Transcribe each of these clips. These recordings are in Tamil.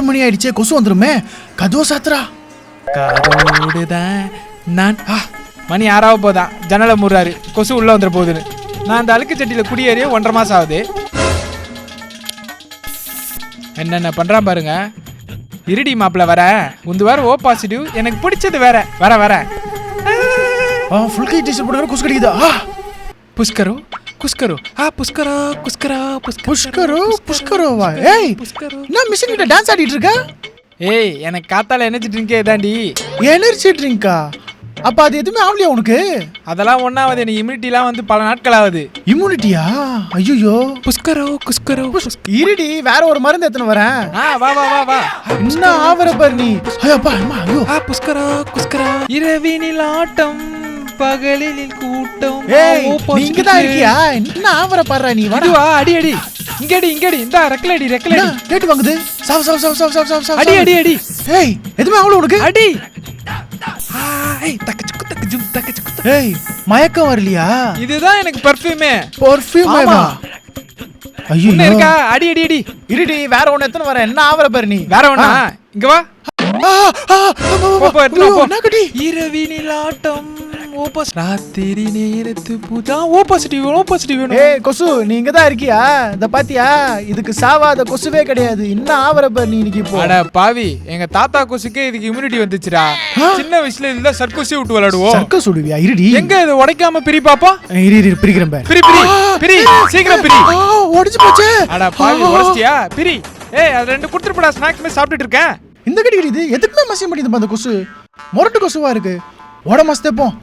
6 மணி ஆயிடுச்சே, கொசு வந்துருமே. கதவு சாத்துறா. கதோடுதான் நான் மணி 6 போதா, ஜன்னலை மூடுறாரு, கொசு உள்ள வந்துட போகுதுன்னு. நான் அந்த அழுக்கு சட்டியில குடியேறிய 1.5 மாசம் ஆகுது. என்னென்ன பண்றான் பாருங்க. இருடி மாப்பிள்ள வர, உந்து வேற ஓ பாசிட்டிவ், எனக்கு பிடிச்சது வேற. வர வர ஃபுல் கை டீஷர்ட் போடுற கொசு கடிக்குதா? புஷ்கரோ குஸ்கரோ புஷ்கரோ குஸ்கரோ புஷ்கரோ புஷ்கரோவா? ஏய் புஷ்கரோ, நான் மிஷின் கிட்ட டான்ஸ் ஆடிட்டு இருக்க. ஏய் எனக்கு காத்தால எனர்ஜி ட்ரிங்கே தாண்டி. எனர்ஜி ட்ரிங்கா? அப்ப அது எதுவுமே ஆகலையா உனக்கு? அதெல்லாம் ஒன்னாவது, எனக்கு இம்யூனிட்டிலாம் வந்து பல நாட்கள் ஆகுது. இம்யூனிட்டியா? ஐயோ. புஷ்கரோ குஸ்கரோ இருடி, வேற ஒரு மருந்து எத்தனை வரேன். வா வா வா வா. என்ன ஆவற பாரு நீ. ஐயோப்பா அம்மா. ஐயோ. புஷ்கரோ குஸ்கரோ. இரவினில் ஆட்டம் பகலில் கூட்டம். ஏய் நீங்க தான் இருக்கியா? என்ன ஆவற பாறா நீ. வா அடி அடி. இங்கடி இங்கடி, இந்த ரெக்லடி ரெக்லடி. கேட்டு வாங்குது. சாவ் சாவ் சாவ் சாவ் சாவ் சாவ். அடி அடி அடி. ஏய் எதுமே ஆவல உனக்கு? அடி. ஏய் தக்கச்சுக்கு தக்கஜும் தக்கச்சுக்கு. ஏய் மயக்கம் வரலையா? இதுதான் எனக்கு பர்ஃபியூமே. பர்ஃபியூமேவா? ஐயோ என்ன இருக்கா? அடி அடி அடி. இருடி, வேற ஒண்ணு எத்தனை வர. என்ன ஆவற பாரு நீ. வேற ஒண்ணா? இங்க வா. இரவினில் ஆட்டம் ராத்திரி நேரத்து பூஜா. O positive O positive. ஏய் கொசு, நீ இங்க தான் இருக்கியா? இத பாத்தியா? இதுக்கு சாவாத கொசுவே கிடையாது. என்ன ஆவற பாரு நீ இன்னைக்கு. இப்போ அட பாவி, எங்க தாத்தா கொசுக்கே இதுக்கு இம்யூனிட்டி வந்துச்சுடா. சின்ன வயசுல இதுல சர்க்கஸ் விட்டு விளையாடுவோம். சர்க்கஸ் விடுவியா? இருடி, எங்க இது உடைக்காம பிரி பாப்பா. இரு பிரிக்கிறேன் பாரு. பிரி பிரி பிரி, சீக்கிரம் பிரி. உடைச்சு போச்சு. அட பாவி, உடைச்சியா? பிரி. ஏய் அது 2 குடுத்துறப்படா, ஸ்நாக்ஸ் மே சாப்பிட்டுட்டு இருக்கேன். இந்த கடி இது எதுக்குமே மசிய மாட்டேங்குது அந்த கொசு. மொரட்டு கொசுவா இருக்கு. ஓட மாஸ் தேப்போம்.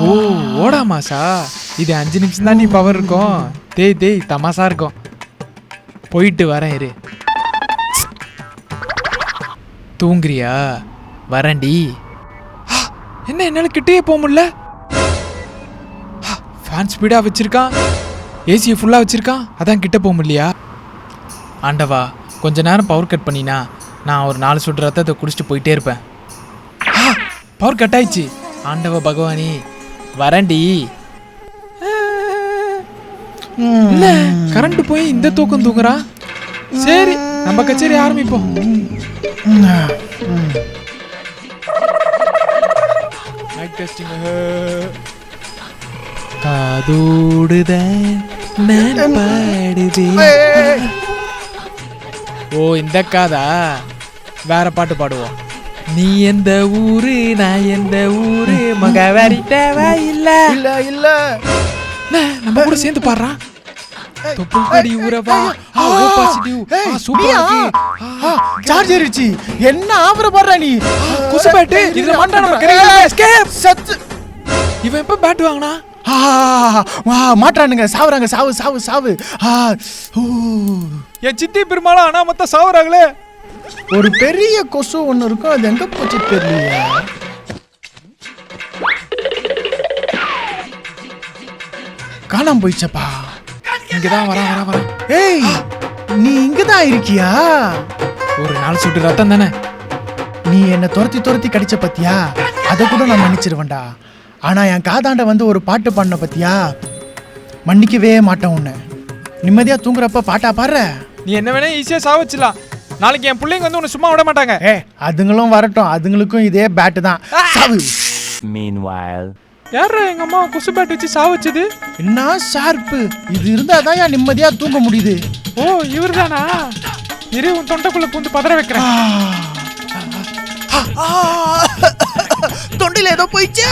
ஓ ஓடா மாசா? இது 5 நிமிஷம் தான் நீ பவர் இருக்கும். தேய் தமாசா இருக்கும். போயிட்டு வரேன் இரு. தூங்குறியா? வரேன்டி. என்ன என்னால கிட்டே போக முடியல. ஃபேன் ஸ்பீடா வச்சிருக்கான், ஏசியை ஃபுல்லா வச்சிருக்கான், அதான் கிட்ட போக முடியலையா? ஆண்டவா, கொஞ்ச நேரம் பவர் கட் பண்ணினா நான் ஒரு 4 சுட்டு ரத்தத்தை குடிச்சிட்டு போயிட்டே இருப்பேன். பவர் கட் ஆயிடுச்சு. ஆண்டவ பகவானி, வரண்டி. இல்ல கரண்ட் போய் இந்த தூக்கம் தூங்குறா. சரி நம்ம கச்சேரி ஆரம்பிப்போம். காதோடுதான் நான் பாடுவேன். ஓ இந்த காதா? வேற பாட்டு பாடுவோம். நீ எந்த ஊரு நான் எந்த ஊரு, மக வரிட்டவா இல்ல இல்ல இல்ல. நம்ம கூட சேர்ந்து பாடுறான். தொப்புள்கடி ஊரவா. O positive. சூப்பரா இருக்கு. சார்ஜ் ஏறிச்சு. என்ன ஆவற பாறா நீ. குசு பேட் இதுல மாட்டா நம்ம கரெக்டா எஸ்கேப். சத்து. இவன் எப்ப பேட் வாங்குனா? மாட்டானுங்க, சாவுறாங்க. சாவு சாவு சாவு. என் சித்தி பெருமாளா அனாமத்தா சாவுறாங்களே. ஒரு பெரிய கொசு ஒண்ணு இருக்கும், அது எங்க போச்சு தெரியலையே. காணாம போயிச்சப்பா. இங்கதான் வரா. ஏய் நீ இங்கதான் இருக்கியா? ஒரு 4 சுட்டு ரத்தம் தானே. நீ என்ன துரத்தி கடிச்ச பத்தியா? அத கூட நான் மன்னிச்சிருவேன்டா. ஆனா என் காதாண்ட வந்து ஒரு பாட்டு பாடின பத்தியா? மன்னிக்கவே மாட்டேன் உன்னை. நிம்மதியா தூங்குறப்ப பாட்டா பாடுற. நீ என்ன வேணா ஈஸியா சாவச்சிடலாம். நாளைக்கு என் பிள்ளைங்க வந்து உன்னை சும்மா விட மாட்டாங்க. அதுங்களும் வரட்டும், அதுங்களுக்கும் இதே பேட்டு தான். சாவு. Meanwhile, யாரா எங்க அம்மா கொசு பேட் வச்சு சாவச்சது? என்ன ஷார்ப்பு. இது இருந்தாதான் என் நிம்மதியா தூங்க முடியுது. ஓ இவர்தானா? இரு உன் தொண்டைக்குள்ள பூந்து பதற வைக்கிறேன். தொண்டையில ஏதோ போயிடுச்சு.